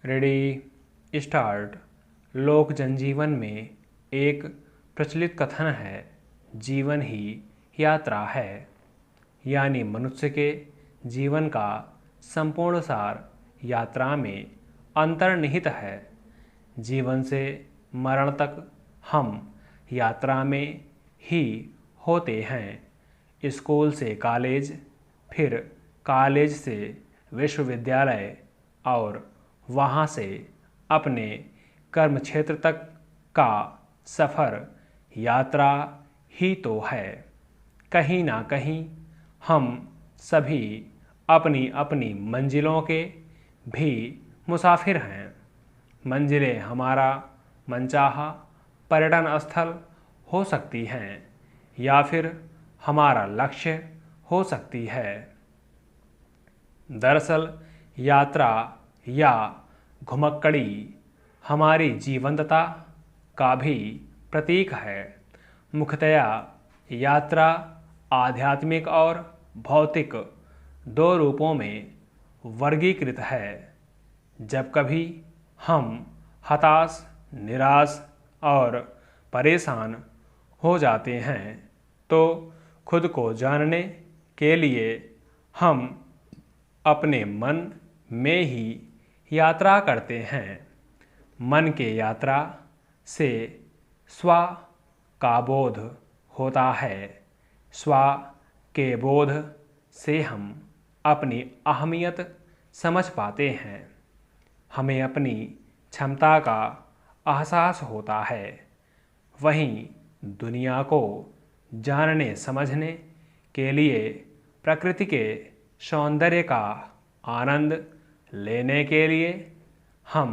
Ready start. लोक जनजीवन में एक प्रचलित कथन है, जीवन ही यात्रा है। यानी मनुष्य के जीवन का संपूर्ण सार यात्रा में अंतर्निहित है। जीवन से मरण तक हम यात्रा में ही होते हैं। स्कूल से कॉलेज, फिर कॉलेज से विश्वविद्यालय और वहाँ से अपने कर्म क्षेत्र तक का सफ़र यात्रा ही तो है। कहीं ना कहीं हम सभी अपनी अपनी मंजिलों के भी मुसाफिर हैं। मंजिलें हमारा मनचाहा पर्यटन स्थल हो सकती हैं या फिर हमारा लक्ष्य हो सकती है। दरअसल यात्रा या घुमक्कड़ी हमारी जीवंतता का भी प्रतीक है। मुख्यतया यात्रा आध्यात्मिक और भौतिक दो रूपों में वर्गीकृत है। जब कभी हम हताश, निराश और परेशान हो जाते हैं तो खुद को जानने के लिए हम अपने मन में ही यात्रा करते हैं। मन के यात्रा से स्व का बोध होता है। स्व के बोध से हम अपनी अहमियत समझ पाते हैं। हमें अपनी क्षमता का एहसास होता है। वहीं दुनिया को जानने समझने के लिए प्रकृति के सौंदर्य का आनंद लेने के लिए हम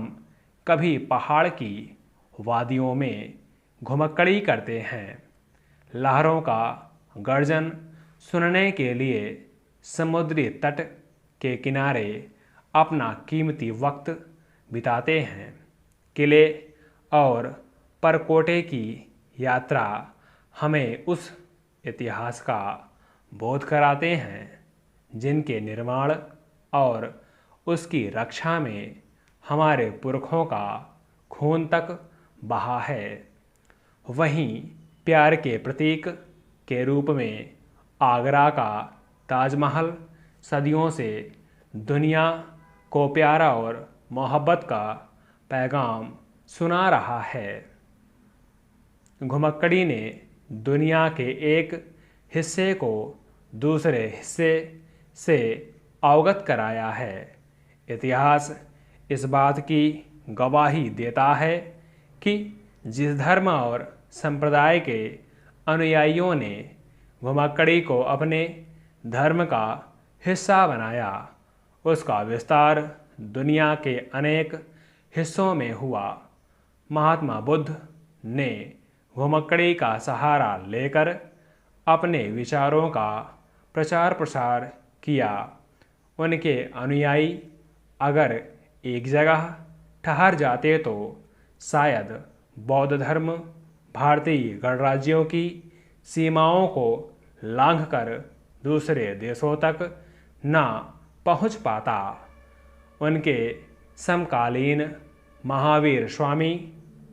कभी पहाड़ की वादियों में घुमक्कड़ी करते हैं। लहरों का गर्जन सुनने के लिए समुद्री तट के किनारे अपना कीमती वक्त बिताते हैं। किले और परकोटे की यात्रा हमें उस इतिहास का बोध कराते हैं जिनके निर्माण और उसकी रक्षा में हमारे पुरखों का खून तक बहा है। वहीं प्यार के प्रतीक के रूप में आगरा का ताजमहल सदियों से दुनिया को प्यार और मोहब्बत का पैगाम सुना रहा है। घुमक्कड़ी ने दुनिया के एक हिस्से को दूसरे हिस्से से अवगत कराया है। इतिहास इस बात की गवाही देता है कि जिस धर्म और संप्रदाय के अनुयायियों ने घुमक्कड़ी को अपने धर्म का हिस्सा बनाया, उसका विस्तार दुनिया के अनेक हिस्सों में हुआ। महात्मा बुद्ध ने घुमक्कड़ी का सहारा लेकर अपने विचारों का प्रचार प्रसार किया। उनके अनुयायी अगर एक जगह ठहर जाते तो शायद बौद्ध धर्म भारतीय गणराज्यों की सीमाओं को लांघकर दूसरे देशों तक न पहुंच पाता। उनके समकालीन महावीर स्वामी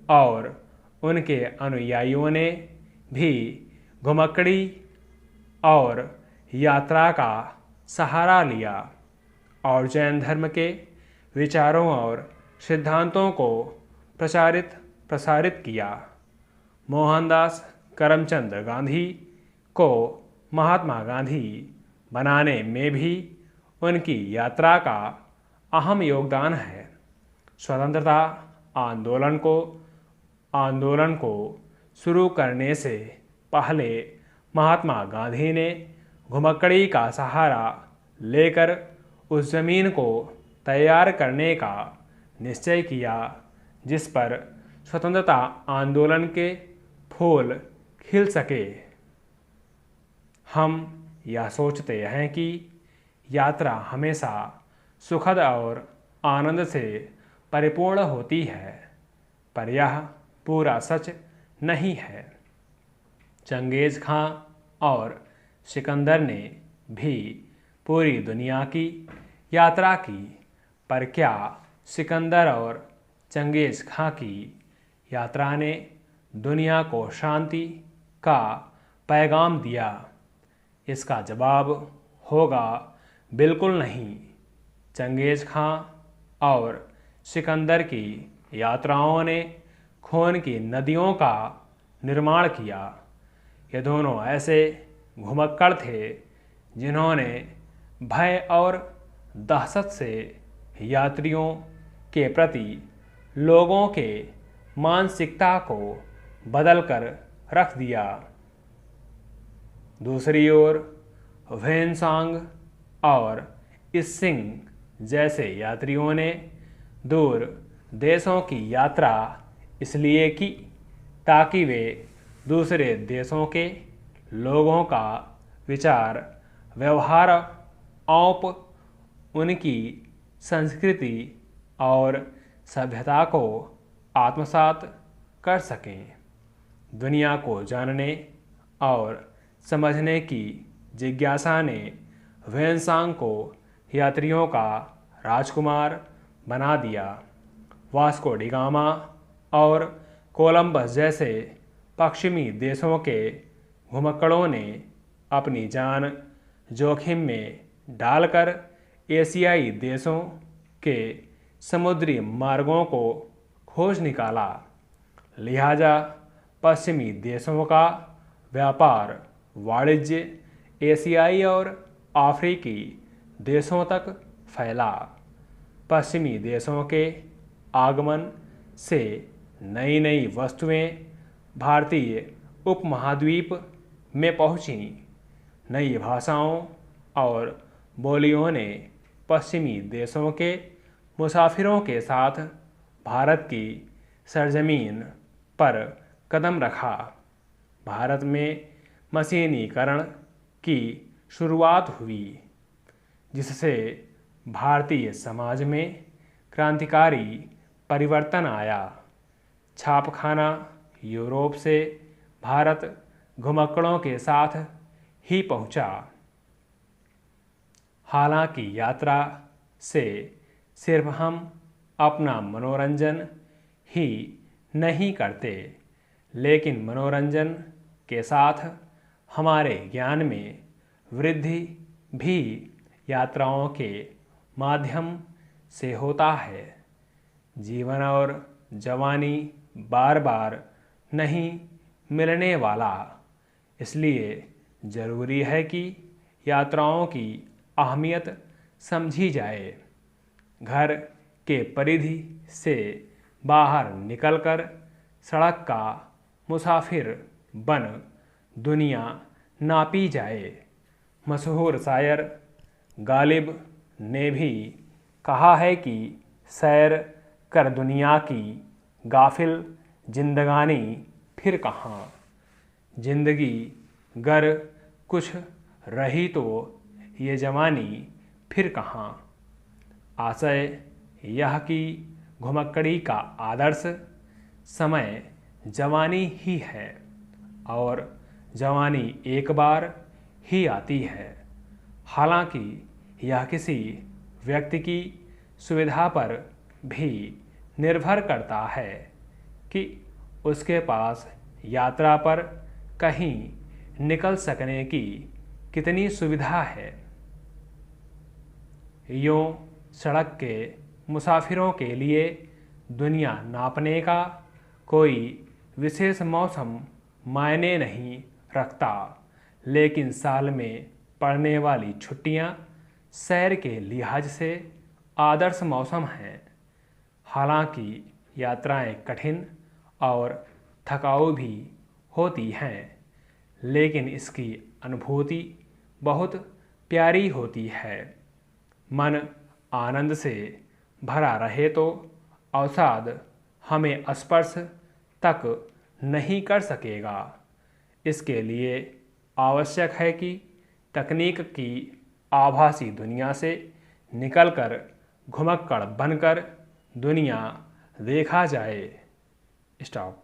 और उनके अनुयायियों ने भी घुमक्कड़ी और यात्रा का सहारा लिया और जैन धर्म के विचारों और सिद्धांतों को प्रसारित किया। मोहनदास करमचंद गांधी को महात्मा गांधी बनाने में भी उनकी यात्रा का अहम योगदान है। स्वतंत्रता आंदोलन को शुरू करने से पहले महात्मा गांधी ने घुमक्कड़ी का सहारा लेकर उस जमीन को तैयार करने का निश्चय किया जिस पर स्वतंत्रता आंदोलन के फूल खिल सके। हम यह सोचते हैं कि यात्रा हमेशा सुखद और आनंद से परिपूर्ण होती है, पर यह पूरा सच नहीं है। चंगेज़ खां और सिकंदर ने भी पूरी दुनिया की यात्रा की, पर क्या सिकंदर और चंगेज़ खां की यात्रा ने दुनिया को शांति का पैगाम दिया? इसका जवाब होगा बिल्कुल नहीं। चंगेज़ खां और सिकंदर की यात्राओं ने खून की नदियों का निर्माण किया। ये दोनों ऐसे घुमक्कड़ थे जिन्होंने भय और दहशत से यात्रियों के प्रति लोगों के मानसिकता को बदलकर रख दिया। दूसरी ओर ह्वेनसांग और इसिंग जैसे यात्रियों ने दूर देशों की यात्रा इसलिए की ताकि वे दूसरे देशों के लोगों का विचार व्यवहार औप उनकी संस्कृति और सभ्यता को आत्मसात कर सकें। दुनिया को जानने और समझने की जिज्ञासा ने ह्वेनसांग को यात्रियों का राजकुमार बना दिया। वास्को डी गामा और कोलंबस जैसे पश्चिमी देशों के घुमक्कड़ों ने अपनी जान जोखिम में डालकर एशियाई देशों के समुद्री मार्गों को खोज निकाला। लिहाजा पश्चिमी देशों का व्यापार वाणिज्य एशियाई और अफ्रीकी देशों तक फैला। पश्चिमी देशों के आगमन से नई नई वस्तुएं भारतीय उपमहाद्वीप में पहुंचीं। नई भाषाओं और बोलियों ने पश्चिमी देशों के मुसाफिरों के साथ भारत की सरजमीन पर कदम रखा। भारत में मशीनीकरण की शुरुआत हुई, जिससे भारतीय समाज में क्रांतिकारी परिवर्तन आया। छापखाना यूरोप से भारत घुमक्कड़ों के साथ ही पहुंचा। हालांकि यात्रा से सिर्फ हम अपना मनोरंजन ही नहीं करते, लेकिन मनोरंजन के साथ हमारे ज्ञान में वृद्धि भी यात्राओं के माध्यम से होता है। जीवन और जवानी बार बार नहीं मिलने वाला, इसलिए ज़रूरी है कि यात्राओं की अहमियत समझी जाए। घर के परिधि से बाहर निकलकर सड़क का मुसाफिर बन दुनिया नापी जाए। मशहूर शायर गालिब ने भी कहा है कि सैर कर दुनिया की गाफिल जिंदगानी फिर कहाँ। जिंदगी गर कुछ रही तो ये जवानी फिर कहाँ। आशय यह कि घुमक्कड़ी का आदर्श समय जवानी ही है और जवानी एक बार ही आती है। हालांकि यह किसी व्यक्ति की सुविधा पर भी निर्भर करता है कि उसके पास यात्रा पर कहीं निकल सकने की कितनी सुविधा है। यूँ सड़क के मुसाफिरों के लिए दुनिया नापने का कोई विशेष मौसम मायने नहीं रखता, लेकिन साल में पड़ने वाली छुट्टियां सैर के लिहाज से आदर्श मौसम हैं। हालांकि यात्राएं कठिन और थकाऊ भी होती हैं, लेकिन इसकी अनुभूति बहुत प्यारी होती है। मन आनंद से भरा रहे तो अवसाद हमें स्पर्श तक नहीं कर सकेगा। इसके लिए आवश्यक है कि तकनीक की आभासी दुनिया से निकलकर घुमक्कड़ बनकर दुनिया देखा जाए। स्टॉप।